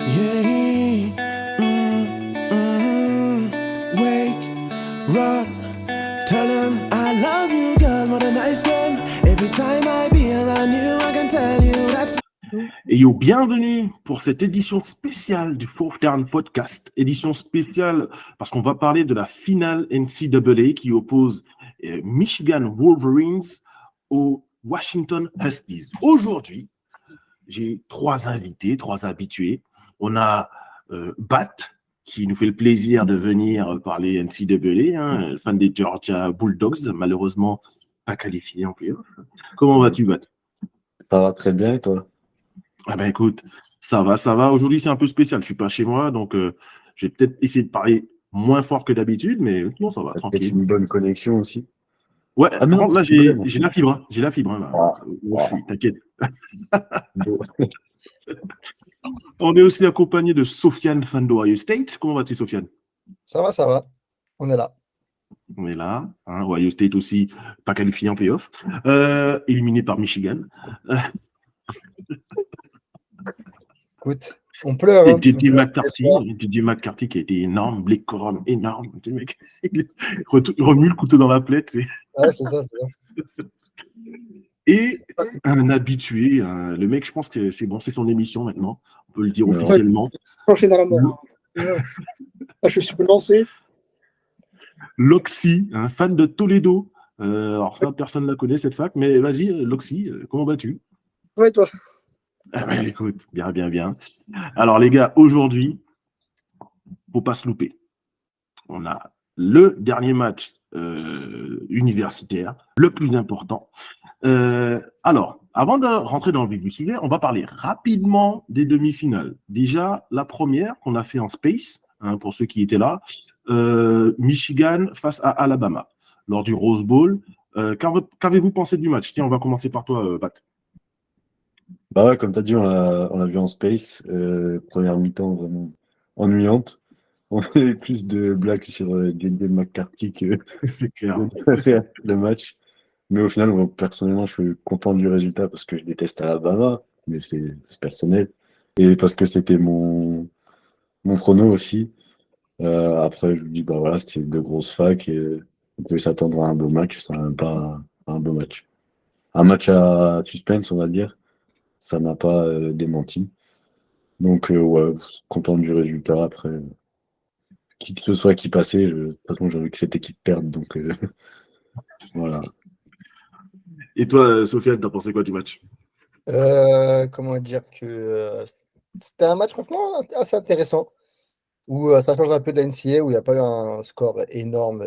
Yeah. Wake, run, tell him I love you, girl, what a nice girl. Every time I be around you, I can tell you that's. Et bienvenue pour cette édition spéciale du Fourth Down Podcast. Édition spéciale parce qu'on va parler de la finale NCAA qui oppose Michigan Wolverines aux Washington Huskies. Aujourd'hui, j'ai trois invités, trois habitués. On a Bat, qui nous fait le plaisir de venir parler NCAA, fan des Georgia Bulldogs, malheureusement pas qualifié en playoff. Comment vas-tu, Bat? Ça va très bien, et toi? Ah ben écoute, ça va. Aujourd'hui, c'est un peu spécial. Je suis pas chez moi, donc je vais peut-être essayer de parler moins fort que d'habitude, mais non, ça va, T'as tranquille. peut-être une bonne connexion aussi. Ouais, Ah, mais par non, contre, là, c'est vrai, j'ai la fibre. Hein. J'ai la fibre. Hein, là. Où je suis, t'inquiète. Bon. On est aussi accompagné de Sofiane, fan d'Ohio State. Comment vas-tu, Sofiane? Ça va. On est là. On est là. Hein, Ohio State aussi, pas qualifié en playoff. Éliminé par Michigan. Écoute, on pleure. Et DJ McCarthy qui a été énorme. Blake Corum, énorme. Le mec, il remue le couteau dans la plaie. Ouais, c'est ça. Et un habitué, le mec, je pense que c'est bon, c'est son émission maintenant. On peut le dire officiellement. Penché dans la mort. Je suis lancé. Loxy, un fan de Toledo. Alors ça, personne ne la connaît, cette fac. Mais vas-y, Loxy, comment vas-tu? Ouais, toi. Ah ben, écoute, bien. Alors les gars, aujourd'hui, faut pas se louper. On a le dernier match universitaire, le plus important. Alors, avant de rentrer dans le vif du sujet, on va parler rapidement des demi-finales. Déjà, la première qu'on a fait en space, pour ceux qui étaient là, Michigan face à Alabama, lors du Rose Bowl. Qu'avez-vous pensé du match? Tiens, on va commencer par toi, Pat. Bah ouais, comme tu as dit, on l'a vu en space. Première mi-temps vraiment ennuyante. On avait plus de blagues sur JJ McCarthy que C'est clair. le match. Mais au final, moi, personnellement, je suis content du résultat parce que je déteste Alabama, mais c'est personnel. Et parce que c'était mon chrono aussi. Après, je me dis, bah voilà, c'était deux grosses facs et on pouvait s'attendre à un beau match. Ça n'a même pas un beau match. Un match à suspense, on va dire. Ça n'a pas démenti. Donc, ouais, content du résultat. Après, qui que ce soit qui passait, de toute façon, j'ai envie que cette équipe perde. Donc, voilà. Et toi, Sofiane, t'as pensé quoi du match? Comment dire que c'était un match franchement assez intéressant où ça change un peu de la NCAA où il n'y a pas eu un score énorme.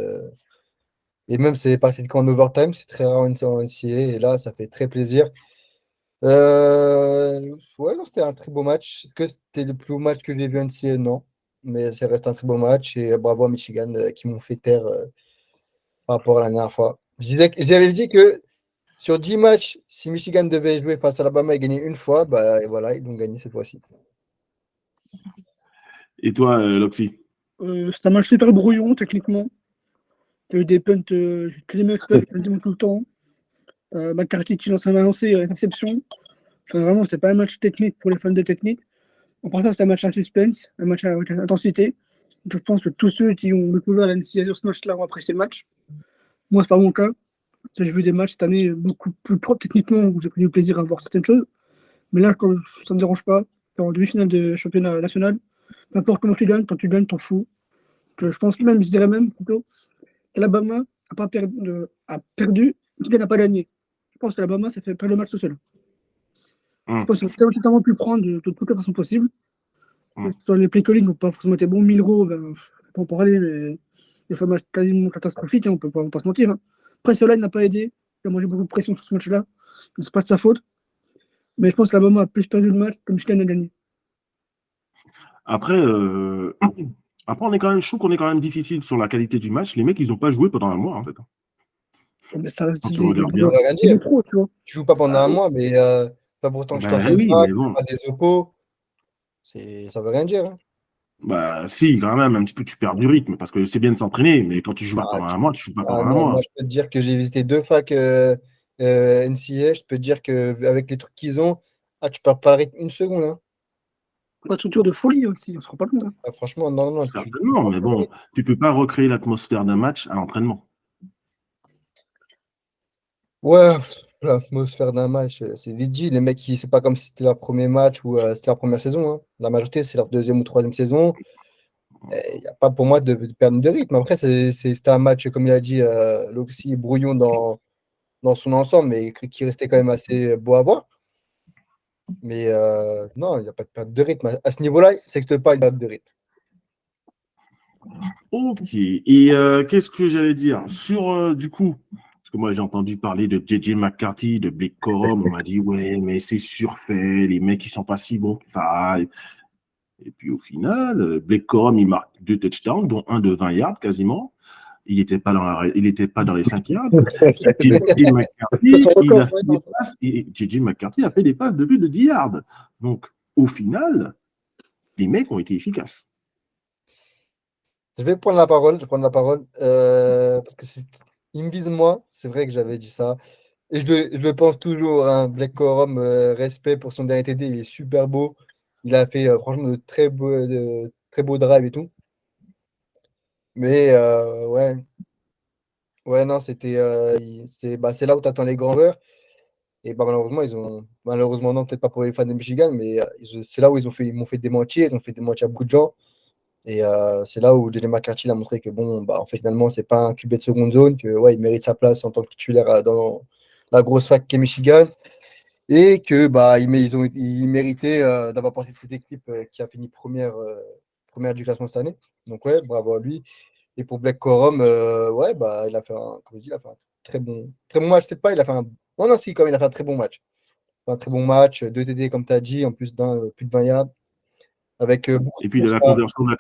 Et même c'est parti de camp en overtime, c'est très rare en NCAA et là ça fait très plaisir. Ouais, non, c'était un très beau match. Est-ce que c'était le plus beau match que j'ai vu en NCAA? Non. Mais ça reste un très beau match et bravo à Michigan qui m'ont fait taire par rapport à la dernière fois. J'avais dit que sur 10 matchs, si Michigan devait jouer face à Alabama et gagner une fois, bah et voilà, ils l'ont gagné cette fois-ci. Et toi, Loxy? C'est un match super brouillon, techniquement. Il y a eu des punts, tous les meufs punts quasiment tout le temps. McCarthy qui lance un lancé, interception. Enfin, vraiment, c'est pas un match technique pour les fans de technique. En part ça, c'est un match à suspense, un match à intensité. Donc, je pense que tous ceux qui ont découvert la NCAA sur ce match-là ont apprécié le match. Moi, c'est pas mon cas. J'ai vu des matchs cette année beaucoup plus propres techniquement, où j'ai pris du plaisir à voir certaines choses. Mais là, ça ne me dérange pas. T'es en demi-finale de championnat national. Peu importe comment tu gagnes, quand tu gagnes, t'en fous. Je pense même, je dirais même plutôt, qu'Alabama a perdu, Michigan n'a pas gagné. Je pense qu'Alabama, ça fait perdre le match tout seul. Je pense qu'ils ont totalement pu prendre de toutes les façons possibles. Sur les play calling n'ont pas forcément été bons. Milro, ben, faut pas en parler, mais des fois, match quasiment catastrophique, hein, on peut pas se mentir. Hein. Après, cela, il n'a pas aidé. Il a mangé beaucoup de pression sur ce match-là. C'est pas de sa faute. Mais je pense que l'Alabama a plus perdu le match que Michigan a gagné. Après, on est quand même, je trouve qu'on est quand même difficile sur la qualité du match. Les mecs, ils n'ont pas joué pendant un mois, en fait. Mais ça reste Quand tu regardes bien. Ça veut rien dire. trop, tu vois. Tu joues pas pendant un mois, mais pas pour autant que tu t'entraînes Oui, pas, mais bon. pas des oppos. Ça veut rien dire. Hein. Bah, si, quand même, un petit peu, tu perds du rythme parce que c'est bien de s'entraîner, mais quand tu joues pas pendant un mois, tu joues pas pendant un mois. Moi, je peux te dire que j'ai visité 2 facs NCA. Je peux te dire qu'avec les trucs qu'ils ont, tu perds pas le rythme une seconde. Hein. Pas de structure de folie aussi, on se rend pas compte. Hein. Ah, franchement, non. Certainement, mais bon, tu peux pas recréer l'atmosphère d'un match à l'entraînement. Ouais, l'atmosphère d'un match, c'est vite dit. Les mecs, c'est pas comme si c'était leur premier match ou c'était leur première saison. Hein. La majorité, c'est leur deuxième ou troisième saison. Il n'y a pas pour moi de perte de rythme. Après, c'était un match, comme il a dit, Loxy, brouillon dans son ensemble, mais qui restait quand même assez beau à voir. Mais non, il n'y a pas de perte de rythme. À ce niveau-là, ça n'existe pas une perte de rythme. Ok. Et qu'est-ce que j'allais dire sur, du coup, parce que moi j'ai entendu parler de JJ McCarthy, de Blake Corum, on m'a dit ouais, mais c'est surfait, les mecs ils sont pas si bons que ça. Et puis au final, Blake Corum il marque 2 touchdowns, dont un de 20 yards quasiment. Il n'était pas dans les 5 yards. JJ McCarthy, JJ McCarthy a fait des passes de plus de 10 yards. Donc au final, les mecs ont été efficaces. Je vais prendre la parole, parce que il me vise moi, c'est vrai que j'avais dit ça. Et je le pense toujours, hein, Blake Corum, respect pour son dernier TD, il est super beau. Il a fait franchement de très beaux drives et tout. Mais ouais, non, c'est là où tu attends les grands joueurs. Et bah, malheureusement, non, peut-être pas pour les fans de Michigan, mais c'est là où ils m'ont fait démentir, ils ont fait démentir à beaucoup de gens. Et c'est là où JJ McCarthy a montré que bon, bah, en fait, finalement, c'est pas un QB de seconde zone, que ouais, il mérite sa place en tant que titulaire dans la grosse fac qu'est Michigan. Et que bah, ils méritaient d'avoir porté cette équipe qui a fini première du classement cette année. Donc ouais, bravo à lui. Et pour Black Corum, ouais, bah, comme je dis, il a fait un très bon match. Peut-être pas, il a fait un. Non, non, si, quand même, il a fait un très bon match. Un très bon match, 2 TD, comme tu as dit, en plus d'un plus de 20 yards. Avec beaucoup Et de puis de courses. la conversion de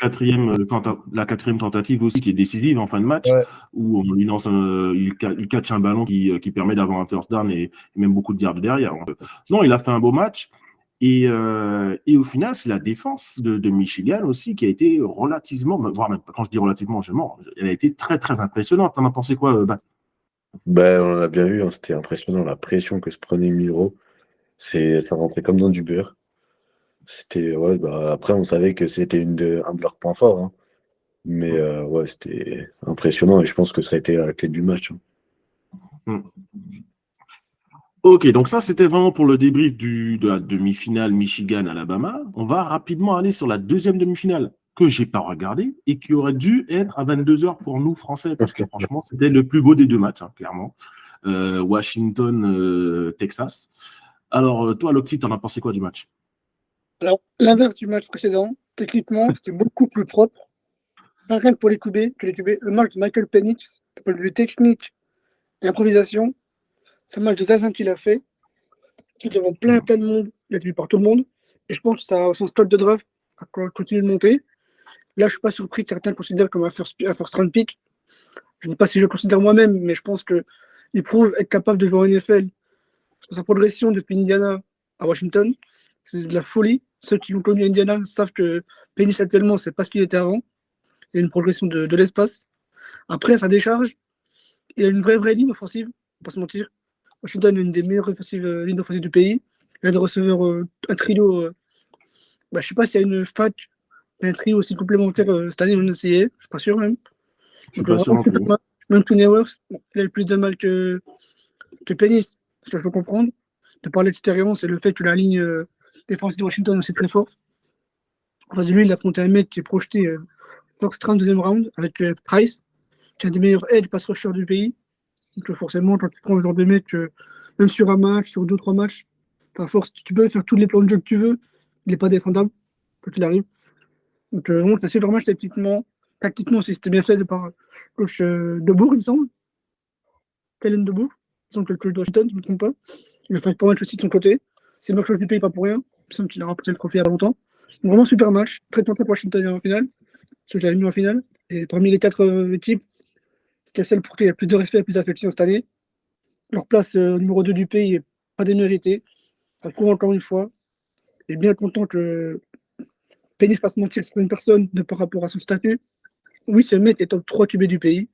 la quatrième tentative aussi qui est décisive en fin de match, Ouais. où on lui lance il catch un ballon qui permet d'avoir un first down et même beaucoup de yards derrière. Non, il a fait un beau match. Et au final, c'est la défense de Michigan aussi qui a été relativement, voire même quand je dis relativement, je mens, elle a été très très impressionnante. T'en as pensé quoi, Bat? Ben, on l'a bien vu, hein, c'était impressionnant la pression que se prenait Miro. Ça rentrait comme dans du beurre. Ouais, bah, après, on savait que c'était un de leurs points forts. Hein. Mais ouais, c'était impressionnant et je pense que ça a été la clé du match. Hein. Hmm. Ok, donc ça c'était vraiment pour le débrief de la demi-finale Michigan-Alabama. On va rapidement aller sur la deuxième demi-finale que j'ai pas regardée et qui aurait dû être à 22h pour nous Français parce que franchement c'était le plus beau des deux matchs, hein, clairement. Washington-Texas. Alors toi, Loxy, t'en as pensé quoi du match? Alors, l'inverse du match précédent, techniquement, c'était beaucoup plus propre. Pas rien que pour les QB, Le match de Michael Penix, point de vue technique et improvisation, c'est un match de Zazin qu'il a fait, qui devant plein de monde, il a été vu par tout le monde. Et je pense que son stock de draft a continué de monter. Là, je suis pas surpris que certains le considèrent comme un first round pick. Je ne sais pas si je le considère moi-même, mais je pense qu'il prouve être capable de jouer en NFL. Sur sa progression depuis Indiana à Washington, c'est de la folie. Ceux qui ont connu Indiana savent que Penix actuellement, c'est pas ce qu'il était avant. Il y a une progression de l'espace. Après, sa décharge, il a une vraie ligne offensive, on va pas se mentir. Washington est une des meilleures lignes offensives du pays. Il a des receveurs, un trio. Je ne sais pas s'il y a une fac, un trio aussi complémentaire cette année, on a essayé, je ne suis pas sûr même. Je suis Donc, pas sûr vraiment non plus. super mal. Même Tony Worth, il a eu plus de mal que Penix, ce que je peux comprendre. De par l'expérience et le fait que la ligne défensive de Washington est aussi très forte. En face de lui, il a affronté un mec qui est projeté first round, deuxième round, avec Price, qui est un des meilleurs edge pass rushers du pays. Donc forcément, quand tu prends le genre de mec, même sur un match, sur 2-3 matchs, à force, tu peux faire tous les plans de jeu que tu veux, il n'est pas défendable, quand il arrive. Donc c'est un super match tactiquement. Tactiquement aussi, c'était bien fait par coach Debourg, il me semble. Kellen Debourg, il me semble que le coach de Washington, je ne me trompe pas. Il a fait un super match aussi de son côté. C'est le meilleur coach du pays, pas pour rien. Il me semble qu'il a remporté le trophée il y a pas longtemps. Donc vraiment super match, très content pour Washington en finale. Parce que je l'avais mis en finale. Et parmi les 4 équipes, c'était celle pour qui il y a plus de respect et plus d'affection cette année. Leur place numéro 2 du pays n'est pas déméritée. Ça court encore une fois. Et bien content que Penny fasse mentir certaines personnes par rapport à son statut. Oui, ce mec est top 3 QB du pays.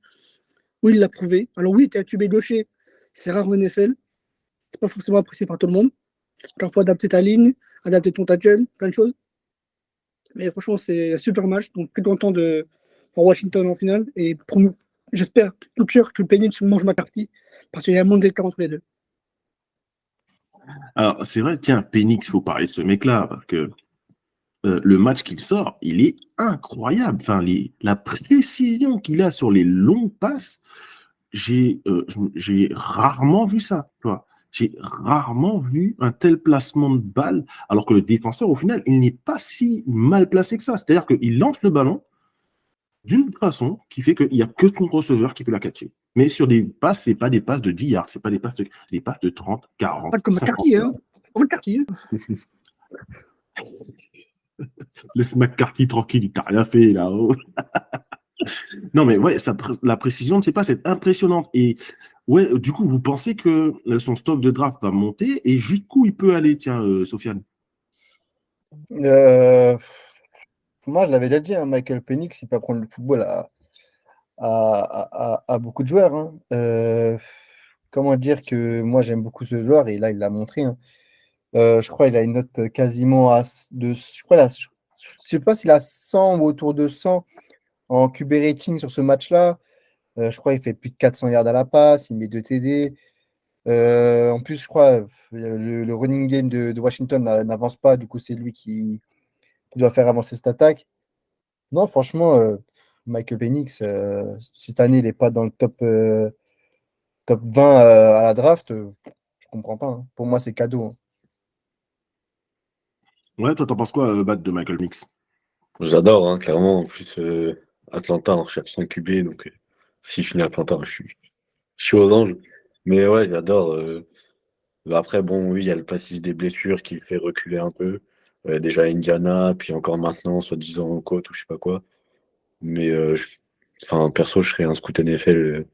Oui, il l'a prouvé. Alors oui, tu es un QB gaucher. C'est rare en NFL. C'est pas forcément apprécié par tout le monde. Parfois, adapter ta ligne, adapter ton tackle, plein de choses. Mais franchement, c'est un super match. Donc, très content de voir Washington en finale. Et j'espère tout cœur que Penix mange McCarthy parce qu'il y a un monde d'écart entre les deux. Alors, c'est vrai, tiens, Penix, faut parler de ce mec-là, parce que le match qu'il sort, il est incroyable. Enfin, la précision qu'il a sur les longues passes, j'ai rarement vu ça. Tu vois. J'ai rarement vu un tel placement de balle, alors que le défenseur, au final, il n'est pas si mal placé que ça. C'est-à-dire qu'il lance le ballon d'une façon qui fait qu'il n'y a que son receveur qui peut la catcher. Mais sur des passes, ce n'est pas des passes de 10 yards, ce n'est pas des passes de 30, 40, Pas comme 50 McCarthy, yards. hein. C'est pas McCarthy. Laisse McCarthy tranquille, il t'a rien fait là-haut. Non, mais ouais, la précision de ses passes est impressionnante. Et ouais, du coup, vous pensez que son stock de draft va monter et jusqu'où il peut aller, tiens, Sofiane? Euh, Moi, je l'avais déjà dit, hein, Michael Penix, il peut apprendre le football à beaucoup de joueurs, hein. Comment dire que moi, j'aime beaucoup ce joueur et là, il l'a montré, hein. Je crois qu'il a une note quasiment je crois là, je sais pas s'il a 100 ou autour de 100 en QB rating sur ce match-là. Je crois qu'il fait plus de 400 yards à la passe, il met 2 TD. En plus, je crois le running game de Washington n'avance pas, du coup, c'est lui qui doit faire avancer cette attaque. Non, franchement, Michael Penix, cette année, il n'est pas dans le top 20 à la draft. Je comprends pas, hein. Pour moi, c'est cadeau, hein. Ouais, toi, t'en penses quoi, Bat, de Michael Mix? J'adore, hein, clairement. En plus, Atlanta en recherche son QB, donc si je finis à Atlanta, je suis aux anges. Mais ouais, j'adore. Après, bon, oui, il y a le passif des blessures qui le fait reculer un peu. Déjà à Indiana, puis encore maintenant, soi-disant en côte ou je sais pas quoi. Mais enfin, perso, je serais un scout NFL,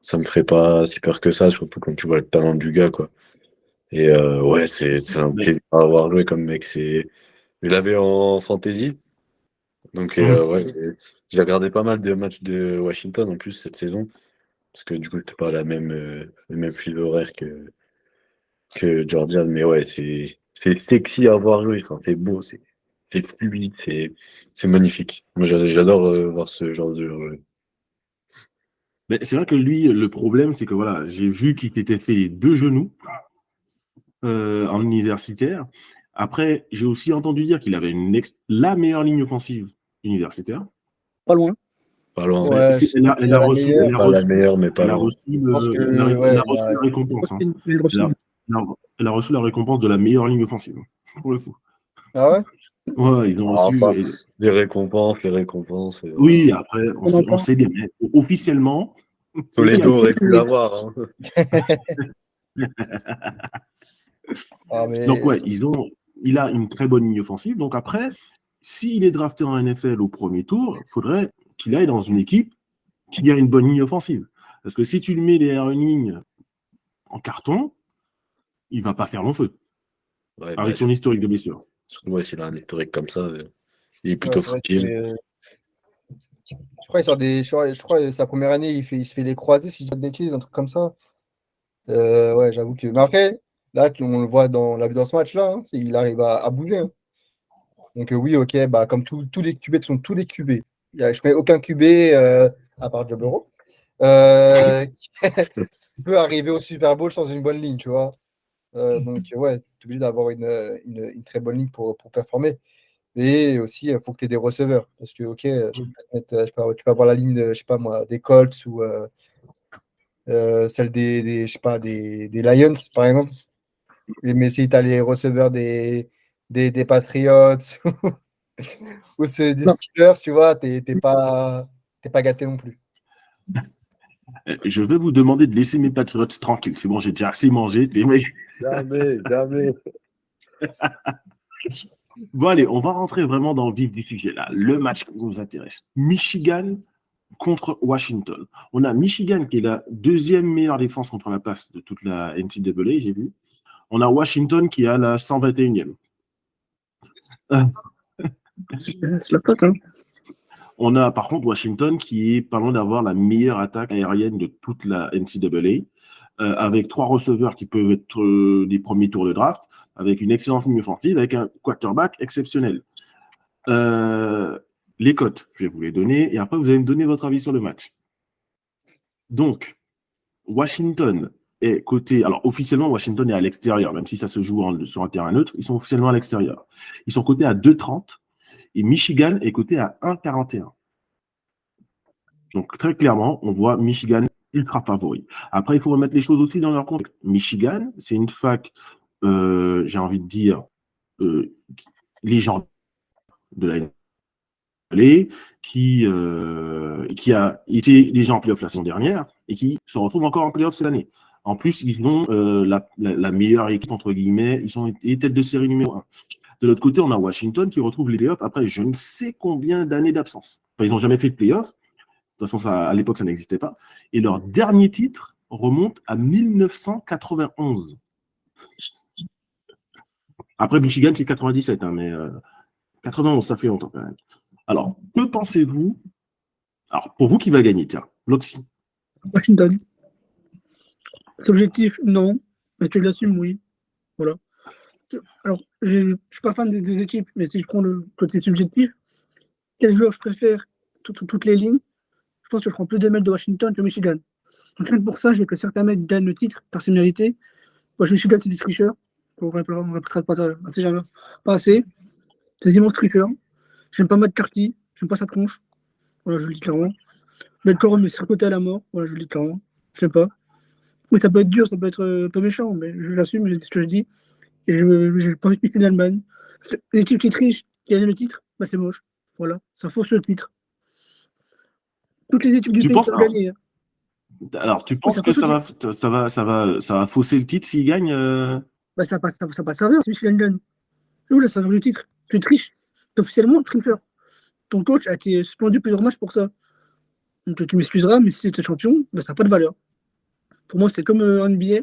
ça me ferait pas si peur que ça, surtout quand tu vois le talent du gars, quoi. Et ouais, c'est un Ouais. plaisir à avoir joué comme mec. Je l'avais en fantasy. Donc, ouais, j'ai regardé pas mal de matchs de Washington en plus cette saison. Parce que du coup, c'était pas le même fuseau horaire que Jordan. Mais ouais, c'est sexy à voir jouer. Enfin, c'est beau, c'est fluide, c'est magnifique. Moi, j'adore voir ce genre de jeu jouer. Mais c'est vrai que lui, le problème, c'est que voilà, j'ai vu qu'il s'était fait les 2 genoux en universitaire. Après, j'ai aussi entendu dire qu'il avait la meilleure ligne offensive universitaire. Pas loin. Pas loin. Mais Ouais, je sais pas si elle c'est a la reçu, meilleure. elle a Pas la reçu, meilleure, mais pas elle a loin. reçu, Je pense que, elle a ouais, reçu la récompense. Hein. Il a reçu. Elle a reçu la récompense de la meilleure ligne offensive, pour le coup. Ah ouais? Ouais, ils ont Ah, reçu. enfin, des récompenses, les récompenses. Voilà. Oui, après, On en on parle. sait bien. Mais officiellement, c'est lui qui a Toledo le aurait titre. pu l'avoir, hein. Ah, Donc, mais ouais, il a une très bonne ligne offensive. Donc, après, s'il est drafté en NFL au premier tour, il faudrait qu'il aille dans une équipe qui a une bonne ligne offensive. Parce que si tu lui mets derrière une ligne en carton, il ne va pas faire long feu Ouais, bah, avec son historique de blessure. surtout ouais, s'il a un historique comme ça, il est ouais, plutôt c'est vrai que fragile. je crois qu'il sort je crois que sa première année, il se fait les croisés, si je dis pas de bêtises, un truc comme ça. Ouais, j'avoue que. Mais après, là, on le voit l'a vu dans ce match-là, hein, il arrive à bouger, hein. Donc, oui, ok, bah, comme tous les QB sont tous les QB. Je connais aucun QB à part Joe Burrow qui peut arriver au Super Bowl sans une bonne ligne, tu vois. Donc, ouais, tu es obligé d'avoir une très bonne ligne pour performer. Et aussi, il faut que tu aies des receveurs. Parce que, ok, tu peux avoir la ligne, je sais pas moi, des Colts ou celle je sais pas, des Lions, par exemple. Mais si tu as les receveurs des Patriots ou ceux des Non, Steelers, tu vois, t'es pas gâté non plus. Je vais vous demander de laisser mes Patriots tranquilles. C'est bon, j'ai déjà assez mangé. Jamais, jamais. Bon, allez, on va rentrer vraiment dans le vif du sujet là. Le match qui nous intéresse. Michigan contre Washington. On a Michigan qui est la deuxième meilleure défense contre la passe de toute la NCAA, j'ai vu. On a Washington qui a la 121e. c'est la faute, hein. On a par contre Washington qui est pas loin d'avoir la meilleure attaque aérienne de toute la NCAA, avec 3 receveurs qui peuvent être des premiers tours de draft, avec une excellente ligne offensive, avec un quarterback exceptionnel. Les cotes, je vais vous les donner, et après, vous allez me donner votre avis sur le match. Donc, Washington est coté. Alors, officiellement, Washington est à l'extérieur, même si ça se joue sur un terrain neutre. Ils sont officiellement à l'extérieur. Ils sont cotés à 2,30 et Michigan est coté à 1,41. Donc, très clairement, on voit Michigan ultra favori. Après, il faut remettre les choses aussi dans leur contexte. Michigan, c'est une fac, j'ai envie de dire, légendaire de la NCAA, qui a été déjà en playoff la saison dernière et qui se retrouve encore en playoff cette année. En plus, ils ont la meilleure équipe, entre guillemets. Ils sont les têtes de série numéro 1. De l'autre côté, on a Washington qui retrouve les playoffs après je ne sais combien d'années d'absence. Enfin, ils n'ont jamais fait de playoffs. De toute façon, à l'époque, ça n'existait pas. Et leur dernier titre remonte à 1991. Après, Michigan, c'est 97, hein, mais 91, ça fait longtemps quand même. Alors, que pensez-vous? Alors, pour vous, qui va gagner? Tiens, Loxy. Washington. L'objectif, non. Mais tu l'assumes, oui. Voilà. Alors, je ne suis pas fan des deux équipes, mais si je prends le côté subjectif, quel joueur je préfère toutes les lignes? Je pense que je prends plus de mecs de Washington que Michigan. Donc, rien que pour ça, je veux que certains mecs gagnent le titre par seniorité. Moi, Michigan, c'est des tricheurs. On ne répétera pas assez. C'est des immenses tricheurs. J'aime pas McCarthy. J'aime pas sa tronche. Voilà, je le dis clairement. Corum est surcoté à la mort. Voilà, je le dis clairement. Je l'aime pas. Oui, ça peut être dur, ça peut être un peu méchant, mais je l'assume, c'est ce que je dis. Et je n'ai pas envie de pisser l'Allemagne. L'équipe qui triche, qui gagne le titre, bah, c'est moche. Voilà, ça fausse le titre. Toutes les équipes du pays peuvent gagner. Alors, tu penses que ça va fausser le titre s'il gagne Bah, ça passe servir si Michigan gagne. C'est où la saveur du titre? Tu triches. Officiellement, tricheur. Ton coach a été suspendu plusieurs matchs pour ça. Donc tu m'excuseras, mais si c'était champion, bah, ça n'a pas de valeur. Pour moi, c'est comme un NBA,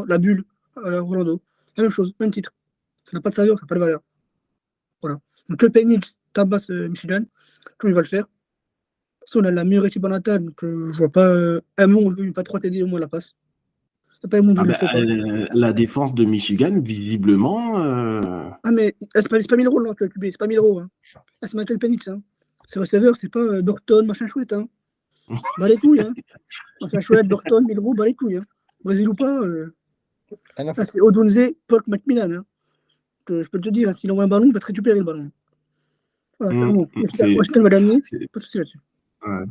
la bulle à Orlando. La même chose, même titre. Ça n'a pas de saveur, ça n'a pas de valeur. Voilà. Donc le Penix tabasse Michigan, comme il va le faire. Ça, on a la meilleure équipe en attaque, donc je vois pas un monde, pas 3 TD, au moins la passe. C'est pas un monde où il le fait pas. La défense de Michigan, visiblement. Ah, mais c'est pas 1000 euros, là, tu vas QB, c'est pas 1000 euros. Hein. Là, c'est Michael Penix. Hein. C'est receveur, c'est pas Dorton, machin chouette. Hein. Bah les couilles. Hein. Machin chouette, Dorton, 1000 euros, bah les couilles. Hein. Brésil ou pas. Là, c'est Odunze, Polk, Macmillan. Hein. Je peux te dire, hein, s'il envoie un ballon, il va te récupérer le ballon. Voilà, clairement. Washington va gagner, pas de souci là-dessus. Ouais.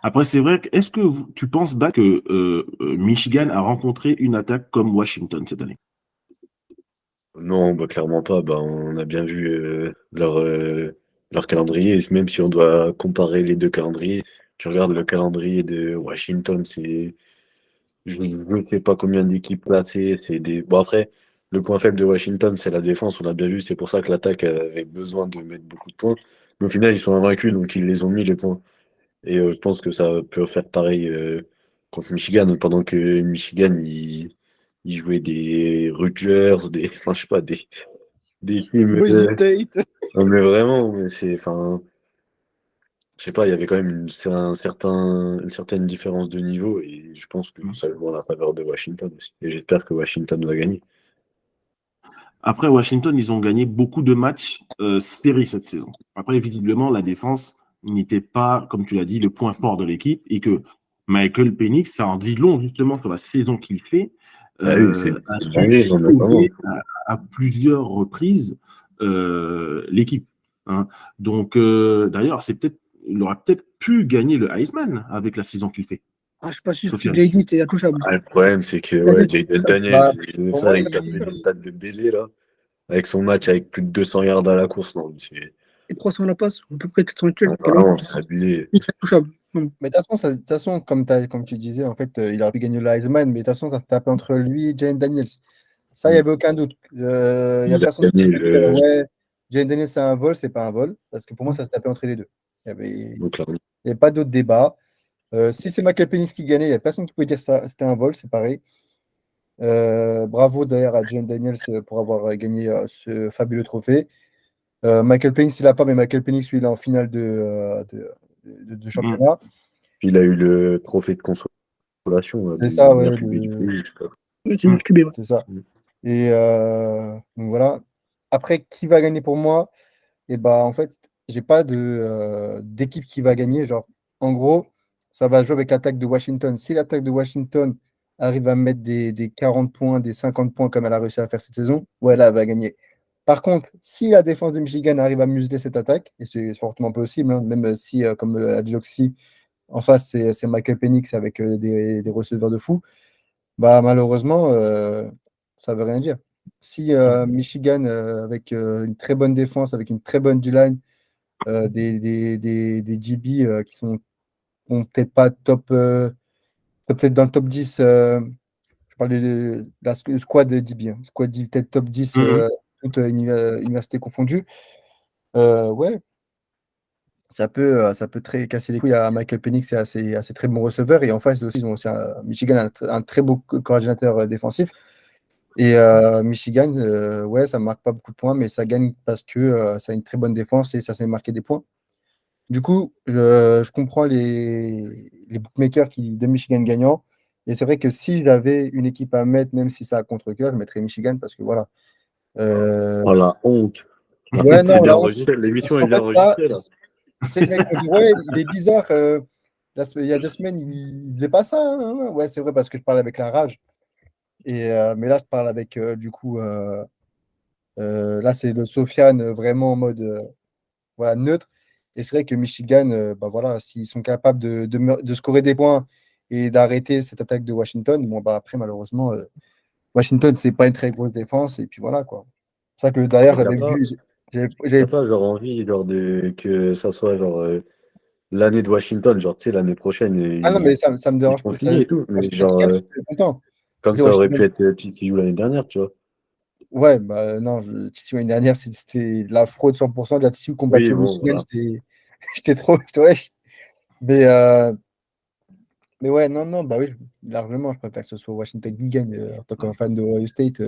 Après, c'est vrai, est-ce que tu penses que Michigan a rencontré une attaque comme Washington cette année? Non, bah, clairement pas. Bah, on a bien vu leur calendrier. Et même si on doit comparer les deux calendriers, tu regardes le calendrier de Washington, je ne sais pas combien d'équipes placées. Bon, après, le point faible de Washington, c'est la défense. On a bien vu, c'est pour ça que l'attaque avait besoin de mettre beaucoup de points. Mais au final, ils sont invaincus, donc ils les ont mis les points. Et je pense que ça peut faire pareil contre Michigan, pendant que Michigan, il jouait des Rutgers, enfin, je sais pas, des teams. Boise State. Non, mais vraiment, mais enfin, je sais pas, il y avait quand même une certaine différence de niveau, et je pense que ça joue en la faveur de Washington aussi. Et j'espère que Washington va gagner. Après, Washington, ils ont gagné beaucoup de matchs séries cette saison. Après, visiblement, la défense n'était pas, comme tu l'as dit, le point fort de l'équipe, et que Michael Penix, ça en dit long justement sur la saison qu'il fait, Ah oui, c'est a dingue, su j'en ai vraiment. sauver à plusieurs reprises l'équipe. Hein. Donc, d'ailleurs, il aurait peut-être pu gagner le Heisman avec la saison qu'il fait. Ah, je suis pas sûr. Sofiane. JD, c'était intouchable. Ah, le problème, c'est que Jaden Daniel, il a fait des stats de baiser là, avec son match avec plus de 200 yards à la course. Non, Et 300 à la passe, à peu près 400 actuels. vraiment, c'est abusé. C'est intouchable. Mais de toute façon, comme tu disais, en fait, il aurait pu gagner le Heisman, mais de toute façon, ça se tapait entre lui et Jane Daniels. Ça, il n'y avait aucun doute. Il y a personne qui peut dire, ouais, Jane Daniels, c'est un vol, c'est pas un vol, parce que pour moi, ça se tapait entre les deux. Il n'y avait pas d'autre débat. Si c'est Michael Penix qui gagnait, il n'y a personne qui pouvait dire que c'était un vol, c'est pareil. Bravo d'ailleurs à Jane Daniels pour avoir gagné ce fabuleux trophée. Michael Penix, il n'a pas, mais Michael Penix, lui, il est en finale de championnat. Puis il a eu le trophée de consolation. C'est ça, ouais. C'est ça. Et donc voilà. Après, qui va gagner pour moi? Et bah, en fait, j'ai pas d'équipe qui va gagner. Genre, en gros, ça va jouer avec l'attaque de Washington. Si l'attaque de Washington arrive à mettre des 40 points, des 50 points comme elle a réussi à faire cette saison, ouais, là, elle va gagner. Par contre, si la défense de Michigan arrive à museler cette attaque, et c'est fortement possible, hein, même si, comme a dit Loxy, en face, c'est Michael Penix avec des receveurs de fou, bah, malheureusement, ça veut rien dire. Si Michigan, avec une très bonne défense, avec une très bonne D-line, des DB qui sont peut-être pas top, peut-être dans le top 10, je parle de la squad de DB, hein, squad DB, peut-être top 10, Mhm. toutes universités confondues, ouais, ça peut très casser les couilles à Michael Penix et à ses très bons receveurs. Et en face aussi, ils ont aussi Michigan, un très beau coordinateur défensif. Et Michigan, ouais, ça ne marque pas beaucoup de points, mais ça gagne parce que ça a une très bonne défense et ça sait marquer des points. Du coup, je comprends les bookmakers de Michigan gagnant. Et c'est vrai que si j'avais une équipe à mettre, même si ça a contre-cœur, je mettrais Michigan parce que voilà. Oh la honte. La Ouais, honte, c'est non, déjà là, enregistré. parce L'émission est qu'en déjà fait, là, enregistrée, là. c'est vrai qu'on dit, ouais, il est bizarre. Il y a 2 semaines, il faisait pas ça, hein. Ouais, c'est vrai parce que je parle avec la rage. Mais là, je parle avec, du coup, là, c'est le Sofiane vraiment en mode voilà, neutre. Et c'est vrai que Michigan, bah voilà, s'ils sont capables de scorer des points et d'arrêter cette attaque de Washington, bon, bah après, malheureusement, Washington, c'est pas une très grosse défense. Et puis voilà, quoi. C'est ça que d'ailleurs, Et t'as j'avais pas, vu. t'as pas genre envie genre que ça soit genre l'année de Washington, genre tu sais, l'année prochaine, Ah non, mais ça me ils dérange seront pas. finis et tout. Moi, Mais je suis genre, Michigan, je suis très content. Si comme c'est ça aurait pu Washington. être TCU l'année dernière, tu vois. Ouais, bah non, TCU l'année dernière, c'était de la fraude 100%. De la TCU Oui, combattait bon, Michigan, voilà. j'étais trop. Wesh. Mais, mais ouais, non, non, bah oui, largement, je préfère que ce soit Washington qui gagne. En tant qu'un fan de Ohio State,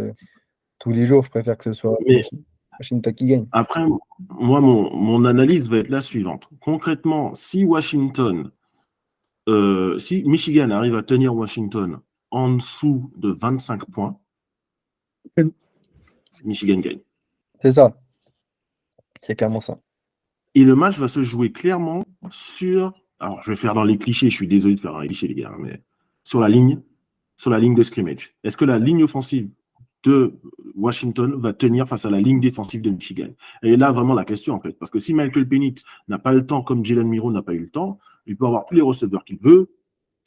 tous les jours, je préfère que ce soit Mais Washington qui gagne. après, moi, mon analyse va être la suivante. Concrètement, si Michigan arrive à tenir Washington en dessous de 25 points, Michigan gagne. C'est ça, c'est clairement ça. Et le match va se jouer clairement sur. Alors, je vais faire dans les clichés, je suis désolé de faire dans les clichés, les gars, mais sur la ligne de scrimmage. Est-ce que la ligne offensive de Washington va tenir face à la ligne défensive de Michigan? Et là, vraiment la question, en fait. Parce que si Michael Penix n'a pas le temps, comme Jalen Miro n'a pas eu le temps, il peut avoir tous les receveurs qu'il veut,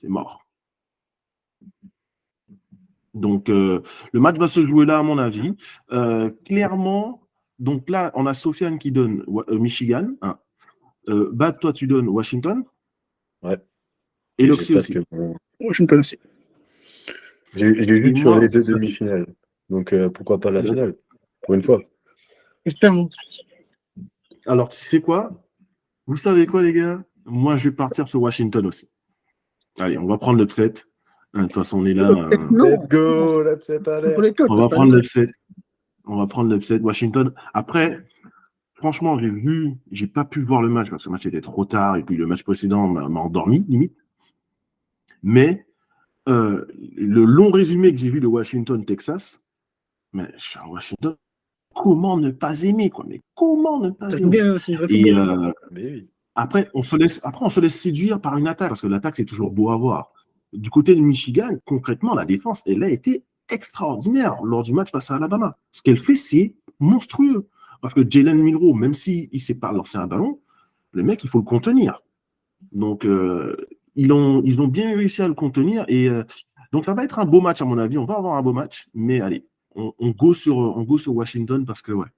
c'est mort. Donc, le match va se jouer là, à mon avis. Clairement, donc là, on a Sofiane qui donne Michigan. Hein. Bab, toi, tu donnes Washington. Ouais. Et Et Loxy j'espère aussi. que Washington aussi. j'ai Et juste sur moi, les deux demi-finales. Donc pourquoi pas la finale? Pour une fois. J'espère. Hein. alors, tu sais quoi? Vous savez quoi, les gars? Moi, je vais partir sur Washington aussi. Allez, on va prendre l'upset. De toute façon, on est là. Non, Let's go, l'upset pour alert. les codes, On c'est va pas prendre le l'upset. On va prendre l'upset. Washington. Après, franchement, j'ai pas pu voir le match parce que le match était trop tard et puis le match précédent m'a endormi, limite. Mais le long résumé que j'ai vu de Washington-Texas, mais Washington, comment ne pas aimer, quoi? Mais comment ne pas Ça joue aimer? bien, c'est vrai Et football. Mais oui. après, on se laisse séduire par une attaque, parce que l'attaque, c'est toujours beau à voir. Du côté de Michigan, concrètement, la défense, elle a été extraordinaire lors du match face à Alabama. Ce qu'elle fait, c'est monstrueux. Parce que Jalen Milrow, même s'il ne sait pas lancer un ballon, le mec, il faut le contenir. Donc, ils ont bien réussi à le contenir. Et donc, ça va être un beau match, à mon avis. On va avoir un beau match. Mais allez, on go sur Washington parce que ouais,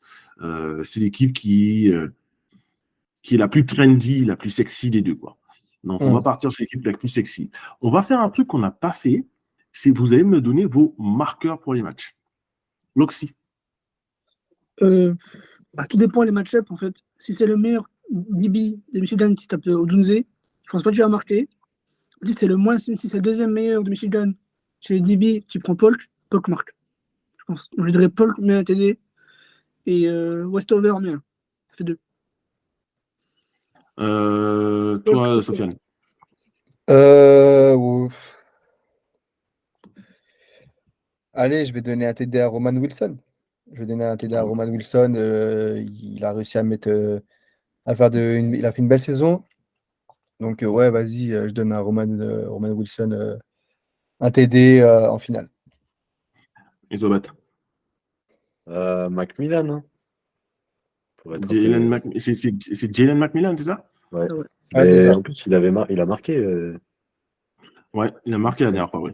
c'est l'équipe qui est la plus trendy, la plus sexy des deux, quoi. Donc, on va partir sur l'équipe la plus sexy. On va faire un truc qu'on n'a pas fait, c'est vous allez me donner vos marqueurs pour les matchs. Loxy. Bah, tout dépend des match-up en fait. Si c'est le meilleur DB de Michigan qui se tape Odunze, je pense pas que tu vas marquer. Si c'est le deuxième meilleur de Michigan chez les DB, tu prends Polk marque. Je pense. Je dirais Polk met un TD et Westover met un. Ça fait 2. Toi, Sofiane. Allez, je vais donner un TD à Roman Wilson. Je vais donner un TD à Roman Wilson. Il a réussi à mettre Il a fait une belle saison. Donc, ouais, vas-y, je donne à Roman Wilson un TD en finale. Et Zobat. Macmillan, hein, pour être un Jalen peu. c'est Jalen McMillan, c'est ça? Ouais. Ah ouais. Ouais, c'est Mais ça. en plus, il a marqué. Ouais, il a marqué la dernière fois, oui.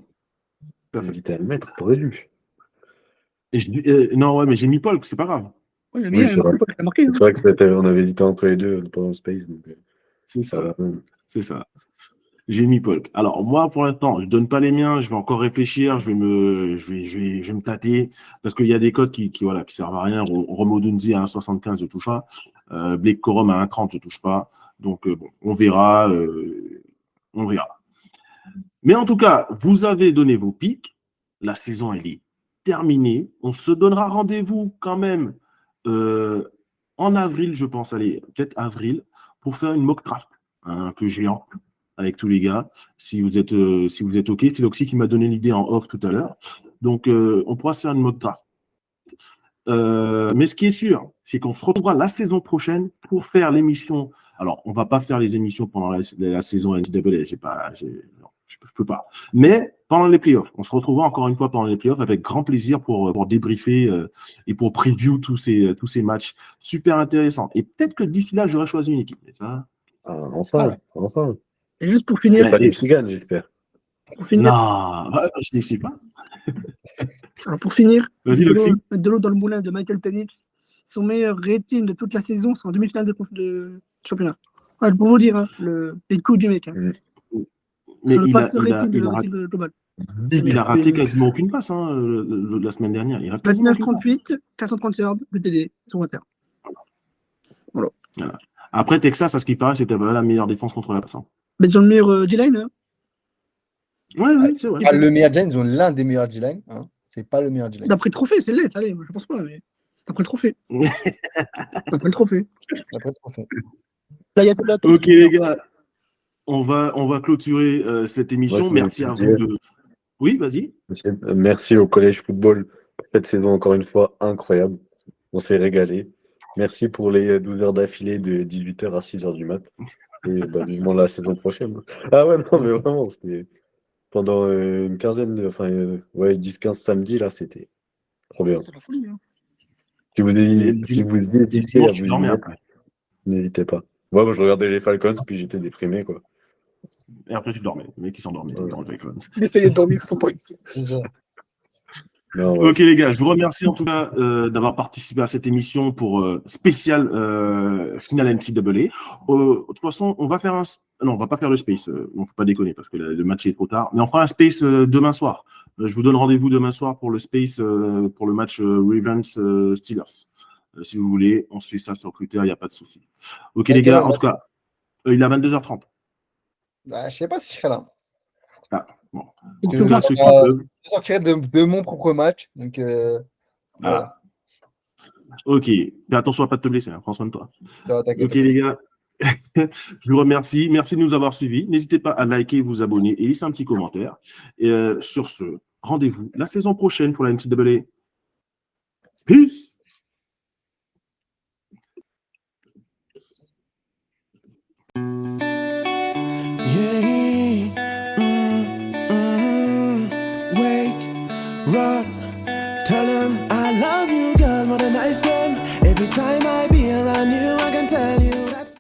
Tout à fait. J'hésitais à le mettre, t'aurais dû. Non, ouais, mais j'ai mis Polk, c'est pas grave. Ouais, il a Oui, mis, c'est vrai. il a marqué. C'est vrai que on avait hésité entre les deux pendant le space. Donc, C'est ça va. ça, c'est ça. J'ai mis Polk. Alors, moi, pour l'instant, je donne pas les miens, je vais encore réfléchir, je vais me tâter, parce qu'il y a des codes voilà, qui servent à rien. Romo Dunzi à 1,75, je touche pas. Blake Corum à 1,30, je touche pas. Donc, bon, on verra. On verra. Mais en tout cas, vous avez donné vos pics. La saison, elle est terminée. On se donnera rendez-vous quand même en avril, je pense. Allez, peut-être avril, pour faire une mock draft un peu géant avec tous les gars. Si vous êtes OK, c'est Loxy qui m'a donné l'idée en off tout à l'heure. Donc, on pourra se faire une mock draft. Mais ce qui est sûr, c'est qu'on se retrouvera la saison prochaine pour faire l'émission. Alors, on va pas faire les émissions pendant la saison NCAA, non, je peux pas. Mais pendant les playoffs, on se retrouvera encore une fois pendant les playoffs avec grand plaisir pour débriefer et pour preview tous ces matchs super intéressants. Et peut-être que d'ici là, j'aurai choisi une équipe. Mais ça, Enfin. Et juste pour finir, Pas Michigan, j'espère. non, je ne sais pas. Vas-y, Loxy. de l'eau dans le moulin de Michael Penix, son meilleur rating de toute la saison, c'est en demi-finale de championnat. Ah, je peux vous dire, hein, les coups du mec. Hein. Mais Sur le il pass a, rating il le a, rating global. il a raté quasiment aucune passe la semaine dernière. Il rate quasiment aucune passe. 29-38, 430 yards, de TD, sur Inter. Voilà. Voilà. Après, Texas, à ce qui paraît, c'était la meilleure défense contre la passe. Mais ils ont le meilleur D-line. Hein. Oui, c'est vrai. Pas le meilleur D-line, ils ont l'un des meilleurs D-line. Hein. C'est pas le meilleur D-line. D'après le trophée, c'est laid, ça l'est, je pense pas. Mais... D'après le trophée. D'après le trophée. Là, ok, les gars, on va clôturer cette émission. Merci à vous de. Oui, vas-y. Merci au Collège Football pour cette saison, encore une fois, incroyable. On s'est régalé. Merci pour les 12 heures d'affilée de 18h à 6h du mat. Et vivement la saison prochaine. Ah ouais, non, mais vraiment, c'était pendant une quinzaine, 10-15 samedis, là, c'était trop bien. C'est la folie. Hein. Si vous hésitez à vous y dormir mettre, n'hésitez pas. Ouais, moi, je regardais les Falcons, puis j'étais déprimé, quoi. Et après, tu dormais. Le mec, il s'endormait. Il essayait de dormir, faut pas. Non, ouais, ok, les gars, je vous remercie en tout cas d'avoir participé à cette émission pour spécial Final NCAA. De toute façon, on va faire un. Non, on va pas faire le space. On faut pas déconner parce que le match est trop tard. Mais on fera un space demain soir. Je vous donne rendez-vous demain soir pour le space pour le match Ravens Steelers. Si vous voulez, on se fait ça sur Twitter, il n'y a pas de souci. Ok, les gars, en tout cas, il est à 22h30. Bah, je sais pas si je serai là. Ah, bon. Je sortirai de mon propre match. Donc, voilà. Ok. Fais attention à pas te blesser. Hein. Prends soin de toi. Non, ok, les gars. Je vous remercie. Merci de nous avoir suivis. N'hésitez pas à liker, vous abonner et laisser un petit commentaire. Et sur ce, rendez-vous la saison prochaine pour la NCAA. Peace! Yeah.